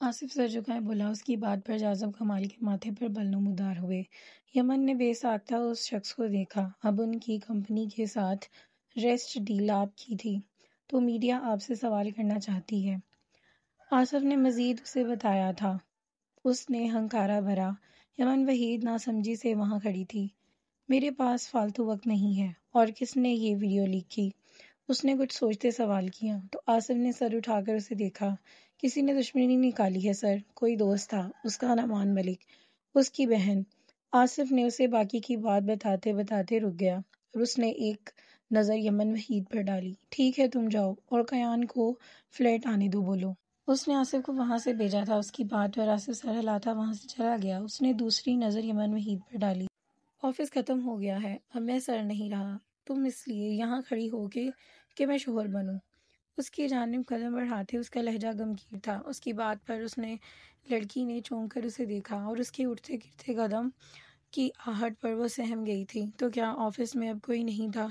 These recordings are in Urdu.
آصف سر جھکائے بولا۔ اس کی بات پر جاذب کمال کے ماتھے پر بل نمودار ہوئے۔ یمن نے بے ساختہ اس شخص کو دیکھا۔ اب ان کی کمپنی کے ساتھ ریسٹ ڈیل آپ کی تھی تو میڈیا آپ سے سوال کرنا چاہتی ہے۔ آصف نے مزید اسے بتایا تھا۔ اس نے ہنکارا بھرا۔ یمن وحید ناسمجھی سے وہاں کھڑی تھی۔ میرے پاس فالتو وقت نہیں ہے۔ اور کس نے یہ ویڈیو لیک کی؟ اس نے کچھ سوچتے سوال کیا تو آصف نے سر اٹھا کر اسے دیکھا۔ کسی نے دشمنی نکالی ہے سر، کوئی دوست تھا، اس کا نام امان ملک، اس کی بہن۔ آصف نے اسے باقی کی بات بتاتے بتاتے رک گیا اور اس نے ایک نظر یمن وحید پر ڈالی۔ ٹھیک ہے تم جاؤ اور قیان کو فلیٹ آنے دو بولو۔ اس نے آصف کو وہاں سے بھیجا تھا۔ اس کی بات پر آصف سر ہلاتا وہاں سے چلا گیا۔ اس نے دوسری نظر یمن وحید پر ڈالی۔ آفس ختم ہو گیا ہے، اب میں سر نہیں رہا، تم اس لیے یہاں کھڑی ہو کہ میں شوہر بنوں۔ اس کی جانب قدم بڑھاتے اس کا لہجہ غمگین تھا۔ اس کی بات پر اس نے لڑکی نے چونک کر اسے دیکھا اور اس کے اٹھتے گرتے قدم کی آہٹ پر وہ سہم گئی تھی۔ تو کیا آفس میں اب کوئی نہیں تھا؟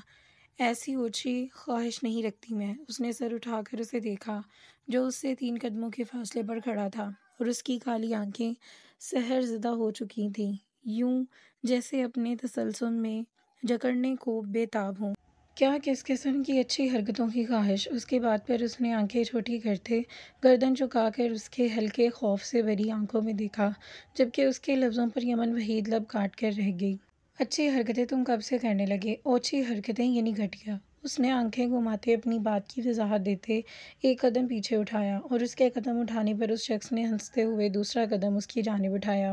ایسی اونچی خواہش نہیں رکھتی میں۔ اس نے سر اٹھا کر اسے دیکھا جو اس سے 3 قدموں کے فاصلے پر کھڑا تھا اور اس کی کالی آنکھیں سحر زدہ ہو چکی تھیں، یوں جیسے اپنے تسلسل میں جکڑنے کو بے تاب ہوں۔ کیا کس قسم کی اچھی حرکتوں کی خواہش؟ اس کی بات پر اس نے آنکھیں چھوٹی کرتے گردن جھکا کر اس کے ہلکے خوف سے بھری آنکھوں میں دیکھا، جبکہ اس کے لفظوں پر یمن وحید لب کاٹ کر رہ گئی۔ اچھی حرکتیں تم کب سے کرنے لگے؟ اوچھی حرکتیں یعنی گھٹیا۔ اس نے آنکھیں گھماتے اپنی بات کی وضاحت دیتے ایک قدم پیچھے اٹھایا اور اس کے قدم اٹھانے پر اس شخص نے ہنستے ہوئے دوسرا قدم اس کی جانب اٹھایا۔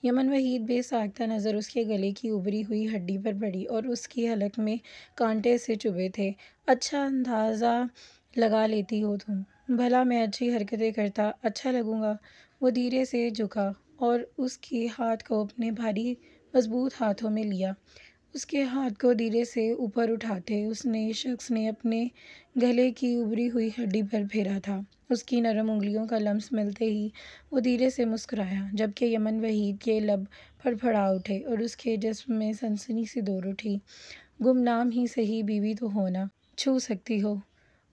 یمن وحید بے ساختہ نظر اس کے گلے کی ابری ہوئی ہڈی پر پڑی اور اس کی حلق میں کانٹے سے چبھے تھے۔ اچھا اندازہ لگا لیتی ہو تم۔ بھلا میں اچھی حرکتیں کرتا اچھا لگوں گا؟ وہ دھیرے سے جھکا اور اس کے ہاتھ کو اپنے بھاری مضبوط ہاتھوں میں لیا۔ اس کے ہاتھ کو دھیرے سے اوپر اٹھاتے اس شخص نے اپنے گلے کی ابری ہوئی ہڈی پر پھیرا تھا۔ اس کی نرم انگلیوں کا لمس ملتے ہی وہ دھیرے سے مسکرایا، جبکہ یمن وحید کے لب پھڑپھڑا اٹھے اور اس کے جسم میں سنسنی سی دور اٹھی۔ گمنام ہی سہی بیوی تو ہو نا، چھو سکتی ہو؟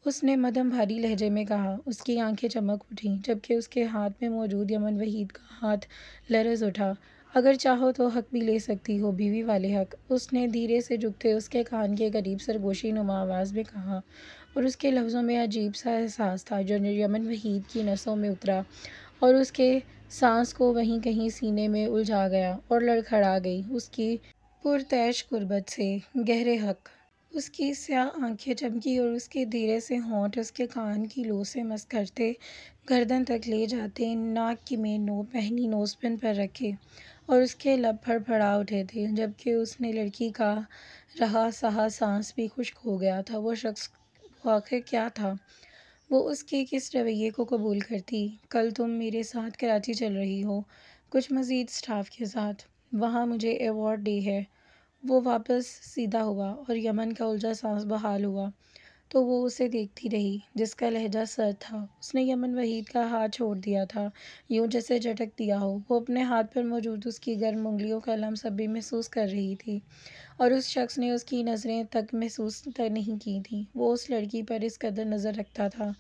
اس نے مدھم بھاری لہجے میں کہا۔ اس کی آنکھیں چمک اٹھیں، جبکہ اس کے ہاتھ میں موجود یمن وحید کا ہاتھ لرز اٹھا۔ اگر چاہو تو حق بھی لے سکتی ہو، بیوی والے حق۔ اس نے دھیرے سے جھکتے اس کے کان کے قریب سرگوشی نما آواز میں کہا اور اس کے لفظوں میں عجیب سا احساس تھا جو یمن وحید کی نسوں میں اترا اور اس کے سانس کو وہیں کہیں سینے میں الجھا گیا اور لڑکھڑا گئی اس کی پرتعیش قربت سے۔ گہرے حق۔ اس کی سیاہ آنکھیں چمکی اور اس کے دھیرے سے ہونٹ اس کے کان کی لو سے مس کرتے گردن تک لے جاتے ناک میں پہنی نوز پن پر رکھے اور اس کے لب پھڑپڑا اٹھے تھے، جبکہ اس نے لڑکی کا رہا سہا سانس بھی خشک ہو گیا تھا۔ وہ شخص وہ آخر کیا تھا؟ وہ اس کے کس رویے کو قبول کرتی؟ کل تم میرے ساتھ کراچی چل رہی ہو، کچھ مزید اسٹاف کے ساتھ، وہاں مجھے ایوارڈ ڈے ہے۔ وہ واپس سیدھا ہوا اور یمن کا الجھا سانس بحال ہوا تو وہ اسے دیکھتی رہی جس کا لہجہ سرد تھا۔ اس نے یمن وحید کا ہاتھ چھوڑ دیا تھا، یوں جیسے جھٹک دیا ہو۔ وہ اپنے ہاتھ پر موجود اس کی گرم انگلیوں کا لمس اب بھی محسوس کر رہی تھی اور اس شخص نے اس کی نظریں تک محسوس نہیں کی تھیں۔ وہ اس لڑکی پر اس قدر نظر رکھتا تھا۔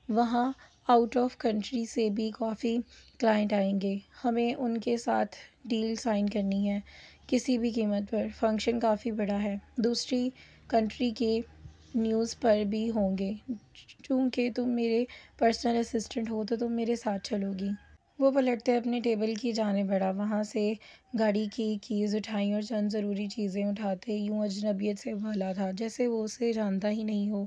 وہاں آؤٹ آف کنٹری سے بھی کافی کلائنٹ آئیں گے، ہمیں ان کے ساتھ ڈیل سائن کرنی ہے کسی بھی قیمت پر۔ فنکشن کافی بڑا ہے، دوسری کنٹری کے نیوز پر بھی ہوں گے۔ چونکہ تم میرے پرسنل اسسٹنٹ ہو تو تم میرے ساتھ چلو گی۔ وہ پلٹتے اپنے ٹیبل کی جانب بڑھا، وہاں سے گاڑی کی کیز اٹھائیں اور چند ضروری چیزیں اٹھاتے یوں اجنبیت سے بولا تھا جیسے وہ اسے جانتا ہی نہیں ہو۔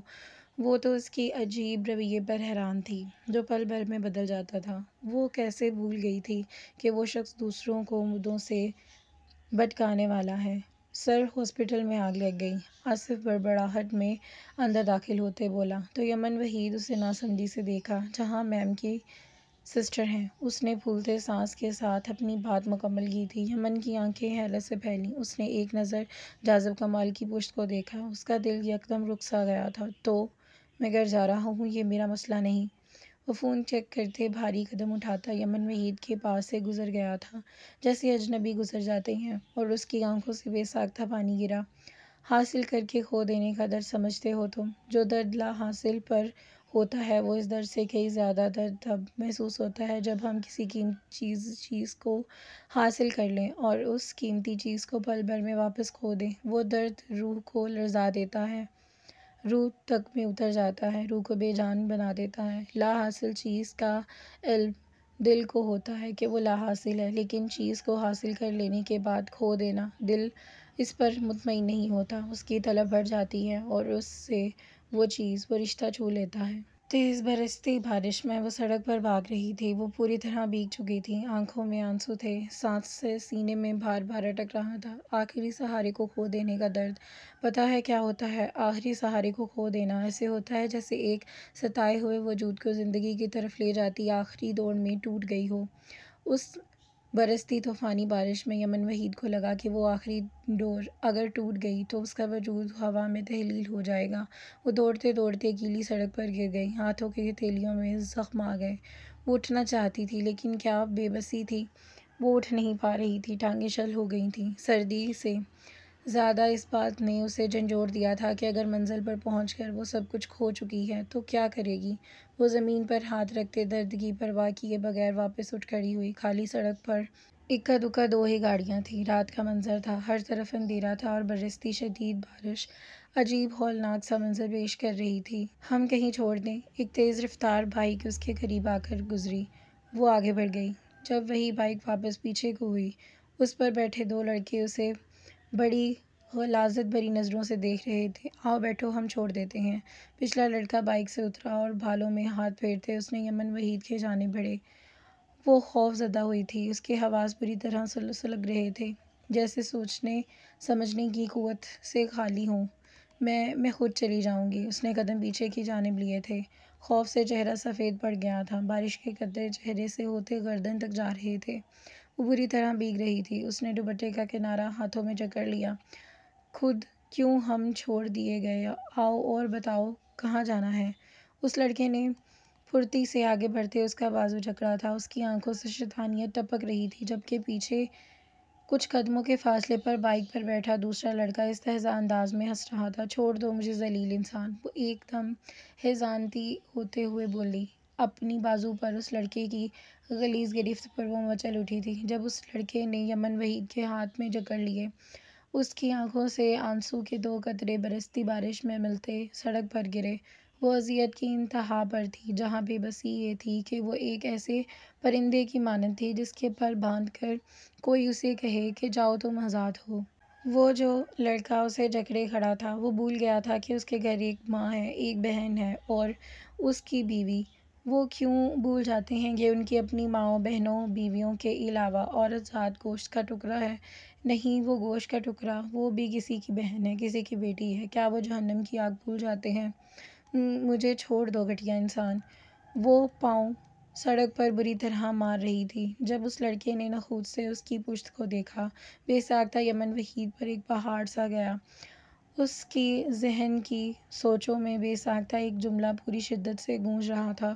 وہ تو اس کی عجیب رویے پر حیران تھی جو پل بھر میں بدل جاتا تھا۔ وہ کیسے بھول گئی تھی کہ وہ شخص دوسروں کو مدعوں سے بھٹکانے والا ہے۔ سر ہاسپٹل میں آگ لگ گئی، آصف بڑبڑاہٹ میں اندر داخل ہوتے بولا تو یمن وحید اسے ناسمجھی سے دیکھا۔ جہاں میم کی سسٹر ہیں، اس نے پھولتے سانس کے ساتھ اپنی بات مکمل کی تھی۔ یمن کی آنکھیں حیرت سے پھیلیں، اس نے ایک نظر جاذب کمال کی پشت کو دیکھا، اس کا دل یکدم رک سا گیا تھا۔ تو میں گھر جا رہا ہوں، یہ میرا مسئلہ نہیں۔ وہ فون چیک کرتے بھاری قدم اٹھاتا یمن وحید کے پاس سے گزر گیا تھا جیسے اجنبی گزر جاتے ہیں اور اس کی آنکھوں سے بے ساختہ پانی گرا۔ حاصل کر کے کھو دینے کا درد سمجھتے ہو تم؟ جو درد لا حاصل پر ہوتا ہے وہ اس درد سے کئی زیادہ درد تب محسوس ہوتا ہے جب ہم کسی قیمتی چیز کو حاصل کر لیں اور اس قیمتی چیز کو پل بھر میں واپس کھو دیں۔ وہ درد روح کو لرزا دیتا ہے، روح تک میں اتر جاتا ہے، روح کو بے جان بنا دیتا ہے۔ لا حاصل چیز کا علم دل کو ہوتا ہے کہ وہ لا حاصل ہے، لیکن چیز کو حاصل کر لینے کے بعد کھو دینا، دل اس پر مطمئن نہیں ہوتا، اس کی طلب بڑھ جاتی ہے اور اس سے وہ چیز، وہ رشتہ چھو لیتا ہے۔ تیز برستی بارش میں وہ سڑک پر بھاگ رہی تھی۔ وہ پوری طرح بھیگ چکی تھی، آنکھوں میں آنسو تھے، سانس سے سینے میں بھار بھار اٹک رہا تھا۔ آخری سہارے کو کھو دینے کا درد۔ پتہ ہے کیا ہوتا ہے آخری سہارے کو کھو دینا؟ ایسے ہوتا ہے جیسے ایک ستائے ہوئے وجود کو زندگی کی طرف لے جاتی آخری دوڑ میں ٹوٹ گئی ہو۔ اس برستی طوفانی بارش میں یمن وحید کو لگا کہ وہ آخری ڈور اگر ٹوٹ گئی تو اس کا وجود ہوا میں تحلیل ہو جائے گا۔ وہ دوڑتے دوڑتے گیلی سڑک پر گر گئی، ہاتھوں کی ہتھیلیوں میں زخم آ گئے۔ وہ اٹھنا چاہتی تھی لیکن کیا بے بسی تھی، وہ اٹھ نہیں پا رہی تھی، ٹانگیں شل ہو گئی تھیں۔ سردی سے زیادہ اس بات نے اسے جھنجھوڑ دیا تھا کہ اگر منزل پر پہنچ کر وہ سب کچھ کھو چکی ہے تو کیا کرے گی؟ وہ زمین پر ہاتھ رکھتے درد کی پرواہ کیے بغیر واپس اٹھ کھڑی ہوئی۔ خالی سڑک پر اکا دکا دو ہی گاڑیاں تھیں، رات کا منظر تھا، ہر طرف اندھیرا تھا اور برستی شدید بارش عجیب ہولناک سا منظر پیش کر رہی تھی۔ ہم کہیں چھوڑ دیں، ایک تیز رفتار بائیک اس کے قریب آ کر گزری۔ وہ آگے بڑھ گئی۔ جب وہی بائیک واپس پیچھے کو ہوئی، اس پر بیٹھے دو لڑکے اسے بڑی غلاظت بھری نظروں سے دیکھ رہے تھے۔ آؤ بیٹھو، ہم چھوڑ دیتے ہیں۔ پچھلا لڑکا بائیک سے اترا اور بھالوں میں ہاتھ پھیرتے اس نے یمن وحید کی جانب بڑھے۔ وہ خوف زدہ ہوئی تھی، اس کے حواس بری طرح سلگ رہے تھے، جیسے سوچنے سمجھنے کی قوت سے خالی ہوں۔ میں خود چلی جاؤں گی۔ اس نے قدم پیچھے کی جانب لیے تھے، خوف سے چہرہ سفید پڑ گیا تھا، بارش کے قطرے چہرے سے ہوتے گردن تک جا رہے تھے۔ وہ بری طرح بھیگ رہی تھی۔ اس نے دوپٹے کا کنارہ ہاتھوں میں جکڑ لیا۔ خود کیوں ہم چھوڑ دیے گئے؟ آؤ اور بتاؤ کہاں جانا ہے؟ اس لڑکے نے پھرتی سے آگے بڑھتے اس کا بازو جکڑا تھا، اس کی آنکھوں سے شیطانیت ٹپک رہی تھی، جبکہ پیچھے کچھ قدموں کے فاصلے پر بائیک پر بیٹھا دوسرا لڑکا استہزاء انداز میں ہنس رہا تھا۔ چھوڑ دو مجھے ذلیل انسان، وہ ایک دم ہیزانتی ہوتے ہوئے بولی۔ اپنی بازو پر اس لڑکے کی غلیظ گرفت پر وہ مچل اٹھی تھی۔ جب اس لڑکے نے یمن وحید کے ہاتھ میں جکڑ لیے، اس کی آنکھوں سے آنسو کے دو قطرے برستی بارش میں ملتے سڑک پر گرے۔ وہ اذیت کی انتہا پر تھی، جہاں بے بسی یہ تھی کہ وہ ایک ایسے پرندے کی مانند تھی جس کے پر باندھ کر کوئی اسے کہے کہ جاؤ تم آزاد ہو۔ وہ جو لڑکا اسے جکڑے کھڑا تھا، وہ بھول گیا تھا کہ اس کے گھر ایک ماں ہے، ایک بہن ہے اور اس کی بیوی۔ وہ کیوں بھول جاتے ہیں کہ ان کی اپنی ماؤں، بہنوں، بیویوں کے علاوہ عورت ذات گوشت کا ٹکڑا ہے؟ نہیں، وہ گوشت کا ٹکڑا، وہ بھی کسی کی بہن ہے، کسی کی بیٹی ہے۔ کیا وہ جہنم کی آگ بھول جاتے ہیں؟ مجھے چھوڑ دو گھٹیا انسان۔ وہ پاؤں سڑک پر بری طرح مار رہی تھی۔ جب اس لڑکے نے نخوت سے اس کی پشت کو دیکھا، بے ساختہ یمن وحید پر ایک پہاڑ سا گیا۔ اس کی ذہن کی سوچوں میں بے ساختہ ایک جملہ پوری شدت سے گونج رہا تھا،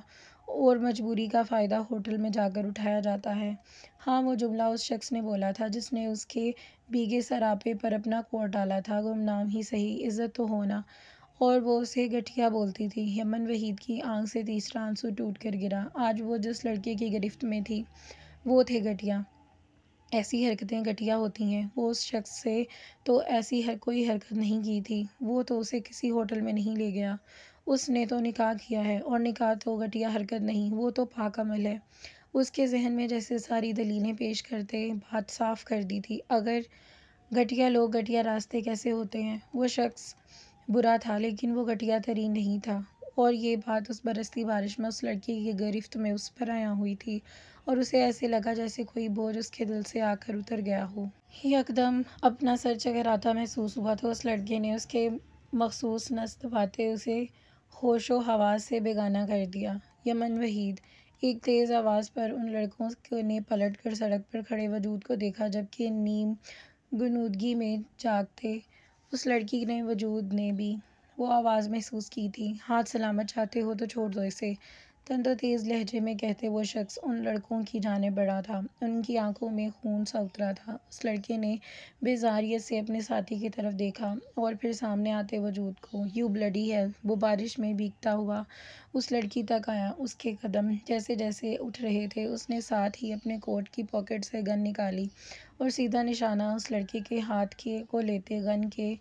اور مجبوری کا فائدہ ہوٹل میں جا کر اٹھایا جاتا ہے۔ ہاں، وہ جملہ اس شخص نے بولا تھا جس نے اس کے بھیگے سراپے پر اپنا کوٹ ڈالا تھا، گمنام ہی سہی، عزت تو ہونا، اور وہ اسے گھٹیا بولتی تھی۔ یمن وحید کی آنکھ سے تیسرا آنسو ٹوٹ کر گرا۔ آج وہ جس لڑکے کی گرفت میں تھی وہ تھے گھٹیا۔ ایسی حرکتیں گھٹیا ہوتی ہیں۔ وہ اس شخص سے تو ایسی کوئی حرکت نہیں کی تھی، وہ تو اسے کسی ہوٹل میں نہیں لے گیا، اس نے تو نکاح کیا ہے، اور نکاح تو گھٹیا حرکت نہیں، وہ تو پاک عمل ہے۔ اس کے ذہن میں جیسے ساری دلیلیں پیش کرتے بات صاف کر دی تھی۔ اگر گھٹیا لوگ گھٹیا راستے کیسے ہوتے ہیں؟ وہ شخص برا تھا لیکن وہ گھٹیا ترین نہیں تھا، اور یہ بات اس برستی بارش میں اس لڑکے کی گرفت میں اس پر عیاں ہوئی تھی، اور اسے ایسے لگا جیسے کوئی بوجھ اس کے دل سے آ کر اتر گیا ہو۔ یکدم اپنا سر چکراتا محسوس ہوا تو اس لڑکے نے اس کے مخصوص نس دباتے اسے ہوش و حواس سے بیگانہ کر دیا۔ یمن وحید ایک تیز آواز پر ان لڑکوں نے پلٹ کر سڑک پر کھڑے وجود کو دیکھا، جبکہ نیم غنودگی میں جاگتے اس لڑکی نے وجود نے بھی وہ آواز محسوس کی تھی۔ ہاتھ سلامت چاہتے ہو تو چھوڑ دو اسے۔ تند و تیز لہجے میں کہتے وہ شخص ان لڑکوں کی جانب بڑھا تھا۔ ان کی آنکھوں میں خون سا اترا تھا۔ اس لڑکے نے بیزاریت سے اپنے ساتھی کی طرف دیکھا اور پھر سامنے آتے وجود کو۔ You bloody hell! وہ بارش میں بھیگتا ہوا اس لڑکی تک آیا۔ اس کے قدم جیسے جیسے اٹھ رہے تھے اس نے ساتھ ہی اپنے کوٹ کی پاکٹ سے گن نکالی اور سیدھا نشانہ اس لڑکے کے ہاتھ کو لیتے گن کے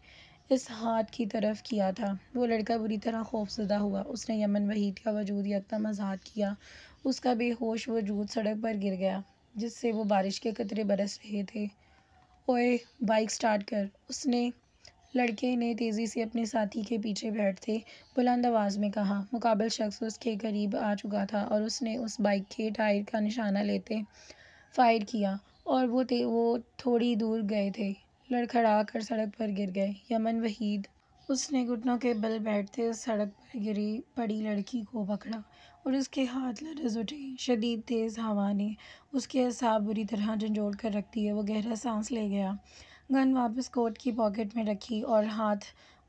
اس ہاتھ کی طرف کیا تھا۔ وہ لڑکا بری طرح خوف زدہ ہوا۔ اس نے یمن وحید کا وجود یکدم آزاد کیا۔ اس کا بے ہوش وجود سڑک پر گر گیا جس سے وہ بارش کے قطرے برس رہے تھے۔ اوئے بائیک سٹارٹ کر! اس نے لڑکے نے تیزی سے اپنے ساتھی کے پیچھے بیٹھتے بلند آواز میں کہا۔ مقابل شخص اس کے قریب آ چکا تھا اور اس نے اس بائیک کے ٹائر کا نشانہ لیتے فائر کیا اور وہ تھوڑی دور گئے تھے لڑکھڑا کر سڑک پر گر گئے۔ یمن وحید! اس نے گھٹنوں کے بل بیٹھتے اس سڑک پر گری پڑی لڑکی کو پکڑا اور اس کے ہاتھ لرز اٹھے۔ شدید تیز ہوا نے اس کے اعصاب بری طرح جھنجھوڑ کر رکھ دیے۔ وہ گہرا سانس لے گیا، گن واپس کوٹ کی پاکٹ میں رکھی اور ہاتھ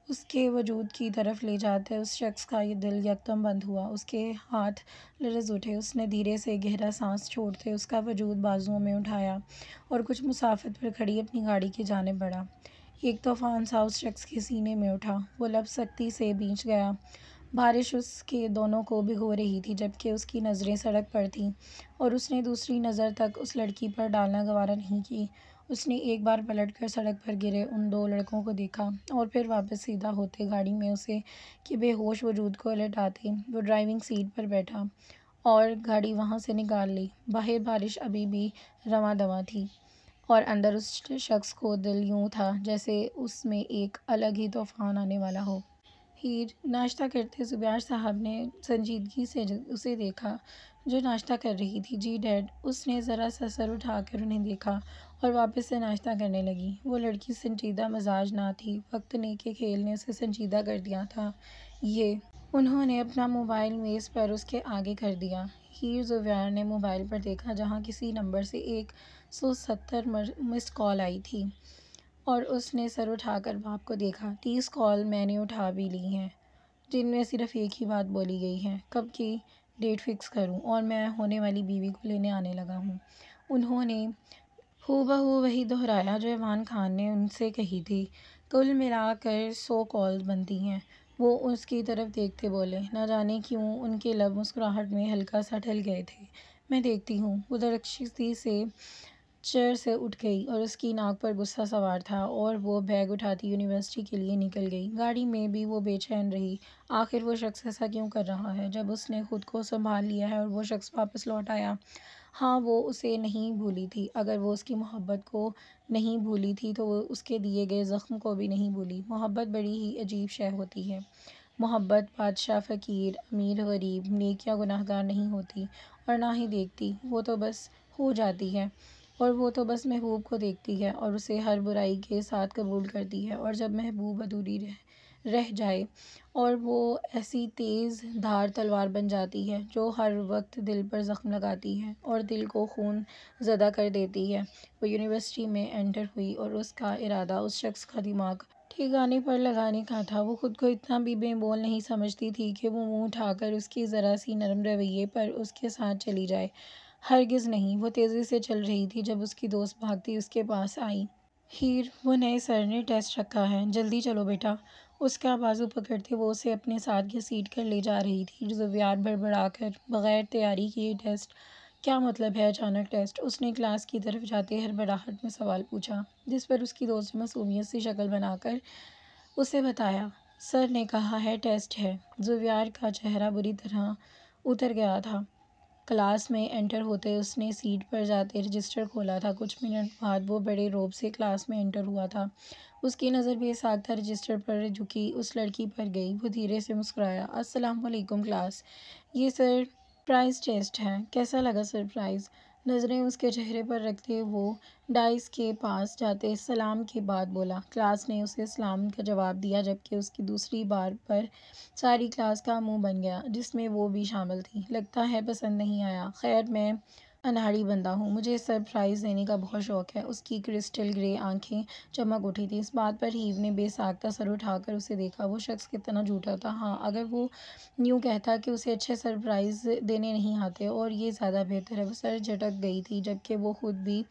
اس کے وجود کی طرف لے جاتے اس شخص کا دل یکدم بند ہوا۔ اس کے ہاتھ لرز اٹھے۔ اس نے دھیرے سے گہرا سانس چھوڑتے اس کا وجود بازوؤں میں اٹھایا اور کچھ مسافت پر کھڑی اپنی گاڑی کی جانب بڑھا۔ ایک طوفان سا اس شخص کے سینے میں اٹھا۔ وہ لب سختی سے بھیج گیا۔ بارش اس کے دونوں کو بھگو رہی تھی جبکہ اس کی نظریں سڑک پر تھیں اور اس نے دوسری نظر تک اس لڑکی پر ڈالنا گوارا نہیں کی۔ اس نے ایک بار پلٹ کر سڑک پر گرے ان دو لڑکوں کو دیکھا اور پھر واپس سیدھا ہوتے گاڑی میں اسے کے بے ہوش وجود کو لٹاتے وہ ڈرائیونگ سیٹ پر بیٹھا اور گاڑی وہاں سے نکال لی۔ باہر بارش ابھی بھی رواں دواں تھی اور اندر اس شخص کو دل یوں تھا جیسے اس میں ایک الگ ہی طوفان آنے والا ہو۔ ہیر! ناشتہ کرتے زبیر صاحب نے سنجیدگی سے اسے دیکھا جو ناشتہ کر رہی تھی۔ جی ڈیڈ! اس نے ذرا سا سر اٹھا کر انہیں دیکھا اور واپس سے ناشتہ کرنے لگی۔ وہ لڑکی سنجیدہ مزاج نہ تھی۔ وقت نے کے کھیل نے اسے سنجیدہ کر دیا تھا۔ یہ انہوں نے اپنا موبائل میز پر اس کے آگے کر دیا۔ ہیر! زبیر نے موبائل پر دیکھا جہاں کسی نمبر سے 170 مسڈ کال آئی تھی اور اس نے سر اٹھا کر باپ کو دیکھا۔ 30 کال میں نے اٹھا بھی لی ہیں جن میں صرف ایک ہی بات بولی گئی ہے، کب کی ڈیٹ فکس کروں اور میں ہونے والی بیوی کو لینے آنے لگا ہوں۔ انہوں نے ہو بہو وہی دہرایا جو ایوان خان نے ان سے کہی تھی۔ کل ملا کر 100 کالز بنتی ہیں۔ وہ اس کی طرف دیکھتے بولے۔ نہ جانے کیوں ان کے لب مسکراہٹ میں ہلکا سا ڈھل گئے تھے۔ میں دیکھتی ہوں۔ وہ درخشی سے چیئر سے اٹھ گئی اور اس کی ناک پر غصہ سوار تھا اور وہ بیگ اٹھاتی یونیورسٹی کے لیے نکل گئی۔ گاڑی میں بھی وہ بے چین رہی۔ آخر وہ شخص ایسا کیوں کر رہا ہے؟ جب اس نے خود کو سنبھال لیا ہے اور وہ شخص واپس لوٹ آیا۔ ہاں وہ اسے نہیں بھولی تھی۔ اگر وہ اس کی محبت کو نہیں بھولی تھی تو وہ اس کے دیے گئے زخم کو بھی نہیں بھولی۔ محبت بڑی ہی عجیب شے ہوتی ہے۔ محبت بادشاہ فقیر، امیر غریب، نیک یا گناہ گار نہیں ہوتی اور نہ ہی دیکھتی، وہ تو بس ہو جاتی ہے اور وہ تو بس محبوب کو دیکھتی ہے اور اسے ہر برائی کے ساتھ قبول کرتی ہے اور جب محبوب ادھوری رہ جائے اور وہ ایسی تیز دھار تلوار بن جاتی ہے جو ہر وقت دل پر زخم لگاتی ہے اور دل کو خون زدہ کر دیتی ہے۔ وہ یونیورسٹی میں انٹر ہوئی اور اس کا ارادہ اس شخص کا دماغ ٹھکانے پر لگانے کا تھا۔ وہ خود کو اتنا بھی بے بول نہیں سمجھتی تھی کہ وہ منہ اٹھا کر اس کی ذرا سی نرم رویے پر اس کے ساتھ چلی جائے۔ ہرگز نہیں۔ وہ تیزی سے چل رہی تھی جب اس کی دوست بھاگتی اس کے پاس آئی۔ ہیر! وہ نئے سر نے ٹیسٹ رکھا ہے، جلدی چلو بیٹا۔ اس کا بازو پکڑتے وہ اسے اپنے ساتھ گھسیٹ کر لے جا رہی تھی۔ زبیر بڑبڑا کر بغیر تیاری کیے ٹیسٹ؟ کیا مطلب ہے اچانک ٹیسٹ؟ اس نے کلاس کی طرف جاتے ہڑبڑاہٹ میں سوال پوچھا جس پر اس کی دوست نے معصومیت سی شکل بنا کر اسے بتایا۔ سر نے کہا ہے ٹیسٹ ہے۔ زبیر کا چہرہ بری طرح اتر گیا تھا۔ کلاس میں انٹر ہوتے اس نے سیٹ پر جاتے رجسٹر کھولا تھا۔ کچھ منٹ بعد وہ بڑے رعب سے کلاس میں انٹر ہوا تھا۔ اس کی نظر بے ساختہ رجسٹر پر جھکی اس لڑکی پر گئی۔ وہ دھیرے سے مسکرایا۔ السلام علیکم کلاس، یہ سرپرائز ٹیسٹ ہے۔ کیسا لگا سرپرائز؟ نظریں اس کے چہرے پر رکھتے وہ ڈائس کے پاس جاتے سلام کے بعد بولا۔ کلاس نے اسے سلام کا جواب دیا جبکہ اس کی دوسری بات پر ساری کلاس کا منہ بن گیا جس میں وہ بھی شامل تھی۔ لگتا ہے پسند نہیں آیا۔ خیر میں انہاڑی بندہ ہوں، مجھے سرپرائز دینے کا بہت شوق ہے۔ اس کی کرسٹل گرے آنکھیں چمک اٹھی تھیں۔ اس بات پر ہیو نے بے ساختہ سر اٹھا کر اسے دیکھا۔ وہ شخص کتنا جھوٹا تھا۔ ہاں، اگر وہ یوں کہتا کہ اسے اچھے سرپرائز دینے نہیں آتے اور یہ زیادہ بہتر ہے۔ وہ سر جھٹک گئی تھی جبکہ وہ خود بھی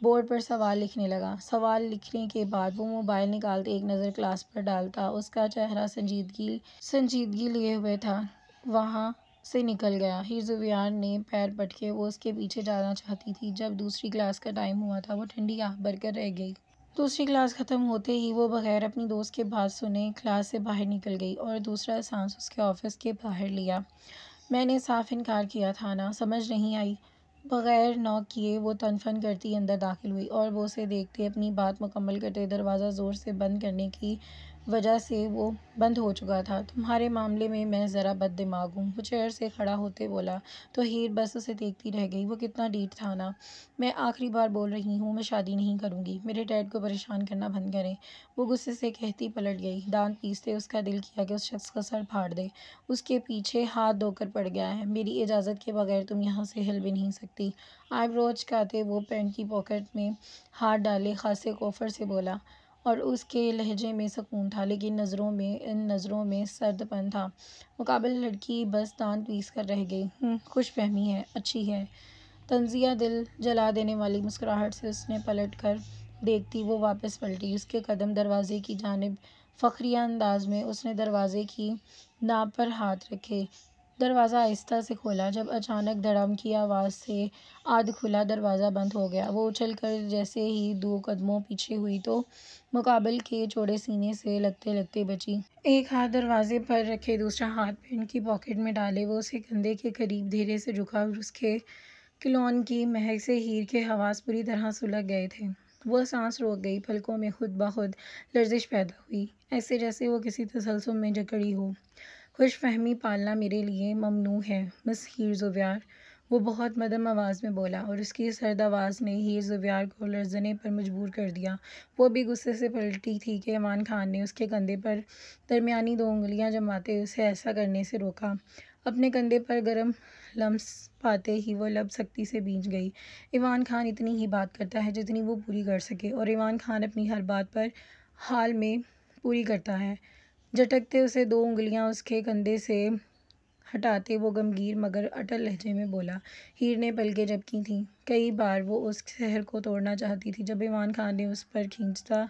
بورڈ پر سوال لکھنے لگا۔ سوال لکھنے کے بعد وہ موبائل نکالتے ایک نظر کلاس پر ڈالتا۔ اس کا چہرہ سنجیدگی لیے ہوئے تھا۔ وہاں سے نکل گیا۔ ہیر زویار نے پیر پٹکے۔ وہ اس کے پیچھے جانا چاہتی تھی۔ جب دوسری کلاس کا ٹائم ہوا تھا وہ ٹھنڈی آہ بھر کر رہ گئی۔ دوسری کلاس ختم ہوتے ہی وہ بغیر اپنی دوست کی بات سنے کلاس سے باہر نکل گئی اور دوسرا سانس اس کے آفس کے باہر لیا۔ میں نے صاف انکار کیا تھا نا، سمجھ نہیں آئی؟ بغیر نوک کیے وہ تن فن کرتی اندر داخل ہوئی اور وہ اسے دیکھتے اپنی بات مکمل کرتے۔ دروازہ زور سے بند کرنے کی وجہ سے وہ بند ہو چکا تھا۔ تمہارے معاملے میں ذرا بد دماغ ہوں، وہ چیئر سے کھڑا ہوتے بولا تو ہیر بس اسے دیکھتی رہ گئی۔ وہ کتنا ڈھیٹ تھا نا۔ میں آخری بار بول رہی ہوں، میں شادی نہیں کروں گی۔ میرے ڈیڈ کو پریشان کرنا بند کریں۔ وہ غصے سے کہتی پلٹ گئی۔ دانت پیستے اس کا دل کیا کہ اس شخص کا سر پھاڑ دے۔ اس کے پیچھے ہاتھ دھو کر پڑ گیا ہے۔ میری اجازت کے بغیر تم یہاں سے ہل بھی نہیں سکتی۔ آئی برو اچکاتے وہ پینٹ کی پاکٹ میں ہاتھ ڈالے خاصے کوفر سے بولا اور اس کے لہجے میں سکون تھا لیکن ان نظروں میں سرد پن تھا۔ مقابل لڑکی بس دانت پیس کر رہ گئی۔ خوش فہمی ہے، اچھی ہے۔ طنزیہ دل جلا دینے والی مسکراہٹ سے اس نے پلٹ کر دیکھتی وہ واپس پلٹی۔ اس کے قدم دروازے کی جانب فخریہ انداز میں اس نے دروازے کی ناب پر ہاتھ رکھے۔ دروازہ آہستہ سے کھولا۔ جب اچانک دھڑام کی آواز سے آدھ کھلا دروازہ بند ہو گیا۔ وہ اچھل کر جیسے ہی 2 قدموں پیچھے ہوئی تو مقابل کے چوڑے سینے سے لگتے لگتے بچی۔ ایک ہاتھ دروازے پر رکھے دوسرا ہاتھ پینٹ کی پاکٹ میں ڈالے وہ اسے کندھے کے قریب دھیرے سے جھکا اور اس کے کولون کی مہک سے ہیر کے حواس پوری طرح سلگ گئے تھے۔ وہ سانس روک گئی۔ پلکوں میں خود بخود لرزش پیدا ہوئی، ایسے جیسے وہ کسی تسلسل میں جکڑی ہو۔ خوش فہمی پالنا میرے لیے ممنوع ہے مس ہیر زویار، وہ بہت مدھم آواز میں بولا اور اس کی سرد آواز نے ہیر زویار کو لرزنے پر مجبور کر دیا۔ وہ بھی غصے سے پلٹی تھی کہ ایوان خان نے اس کے کندھے پر درمیانی 2 انگلیاں جماتے اسے ایسا کرنے سے روکا۔ اپنے کندھے پر گرم لمس پاتے ہی وہ لب سختی سے بھیج گئی۔ ایوان خان اتنی ہی بات کرتا ہے جتنی وہ پوری کر سکے اور ایوان خان اپنی ہر بات پر حال میں پوری کرتا ہے۔ جھٹکتے اسے 2 انگلیاں اس کے کندھے سے ہٹاتے وہ گمگین مگر اٹل لہجے میں بولا۔ ہیر نے پلکیں جھپکی تھیں۔ کئی بار وہ اس سحر کو توڑنا چاہتی تھی جب ایوان خان نے اس پر کھینچنا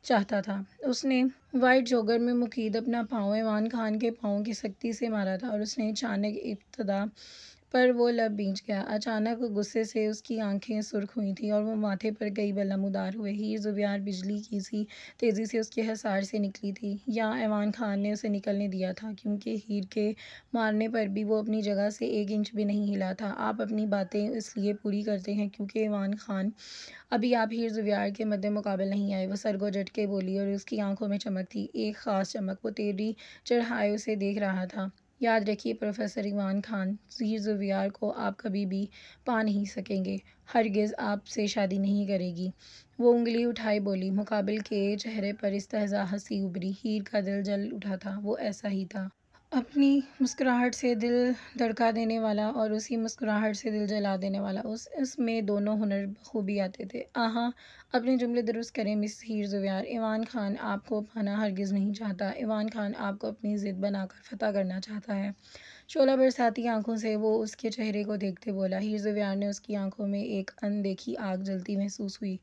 چاہتا تھا۔ اس نے وائٹ جوگر میں مقید اپنا پاؤں ایوان خان کے پاؤں کی سختی سے مارا تھا اور اس نے اچانک ابتدا پر وہ لب بھیج گیا۔ اچانک غصے سے اس کی آنکھیں سرخ ہوئی تھیں اور وہ ماتھے پر کئی بل نمودار ہوئے۔ ہیر زویار بجلی کی سی تیزی سے اس کے حصار سے نکلی تھی یا ایوان خان نے اسے نکلنے دیا تھا کیونکہ ہیر کے مارنے پر بھی وہ اپنی جگہ سے 1 انچ بھی نہیں ہلا تھا۔ آپ اپنی باتیں اس لیے پوری کرتے ہیں کیونکہ ایوان خان ابھی آپ ہیر زویار کے مد مقابل نہیں آئے، وہ سر کو جھٹکے بولی اور اس کی آنکھوں میں چمک تھی، ایک خاص چمک۔ وہ تیوری چڑھائے اسے دیکھ رہا تھا۔ یاد رکھیے پروفیسر ایوان خان، ہیر زویار کو آپ کبھی بھی پا نہیں سکیں گے، ہرگز آپ سے شادی نہیں کرے گی۔ وہ انگلی اٹھائے بولی۔ مقابل کے چہرے پر استہزاء ہنسی ابھری۔ ہیر کا دل جل اٹھا تھا، وہ ایسا ہی تھا، اپنی مسکراہٹ سے دل دھڑکا دینے والا اور اسی مسکراہٹ سے دل جلا دینے والا۔ اس میں دونوں ہنر بخوبی آتے تھے۔ آہا، اپنے جملے درست کریں مس ہیر زویار، ایوان خان آپ کو پانا ہرگز نہیں چاہتا، ایوان خان آپ کو اپنی ضد بنا کر فتح کرنا چاہتا ہے۔ شعلہ برساتی آنکھوں سے وہ اس کے چہرے کو دیکھتے بولا۔ ہیر زویار نے اس کی آنکھوں میں ایک ان دیکھی آگ جلتی محسوس ہوئی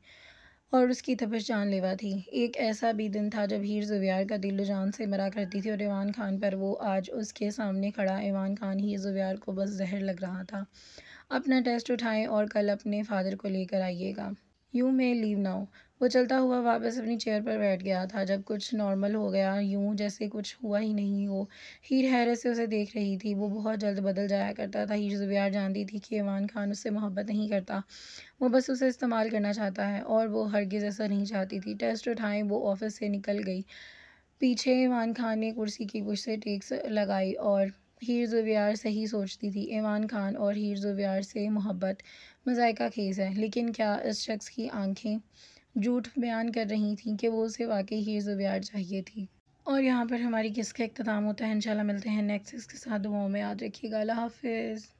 اور اس کی تپش جان لیوا تھی۔ ایک ایسا بھی دن تھا جب ہیر زویار کا دل جان سے مرا کرتی تھی اور ایوان خان پر وہ آج اس کے سامنے کھڑا ایوان خان ہیر زویار کو بس زہر لگ رہا تھا۔ اپنا ٹیسٹ اٹھائیں اور کل اپنے فادر کو لے کر آئیے گا۔ You may leave now. وہ چلتا ہوا واپس اپنی چیئر پر بیٹھ گیا تھا جب کچھ نارمل ہو گیا، یوں جیسے کچھ ہوا ہی نہیں ہو۔ ہیر حیرت سے اسے دیکھ رہی تھی، وہ بہت جلد بدل جایا کرتا تھا۔ ہیر زویار جانتی تھی کہ ایوان خان اس سے محبت نہیں کرتا، وہ بس اسے استعمال کرنا چاہتا ہے اور وہ ہرگز ایسا نہیں چاہتی تھی۔ ٹیسٹ اٹھائیں، وہ آفس سے نکل گئی۔ پیچھے ایوان خان نے کرسی کی پشت سے ٹیک لگائی اور ہیر زویار صحیح سوچتی تھی، ایوان خان اور ہیر زویار سے محبت مضحکہ خیز ہے، لیکن کیا اس شخص کی آنکھیں جھوٹ بیان کر رہی تھیں کہ وہ اسے واقعی ہیر زویار چاہیے تھی؟ اور یہاں پر ہماری قصے کا اختتام ہوتا ہے۔ انشاءاللہ ملتے ہیں نیکسٹ کے ساتھ، دعاؤں میں یاد رکھیے گا۔ اللہ حافظ۔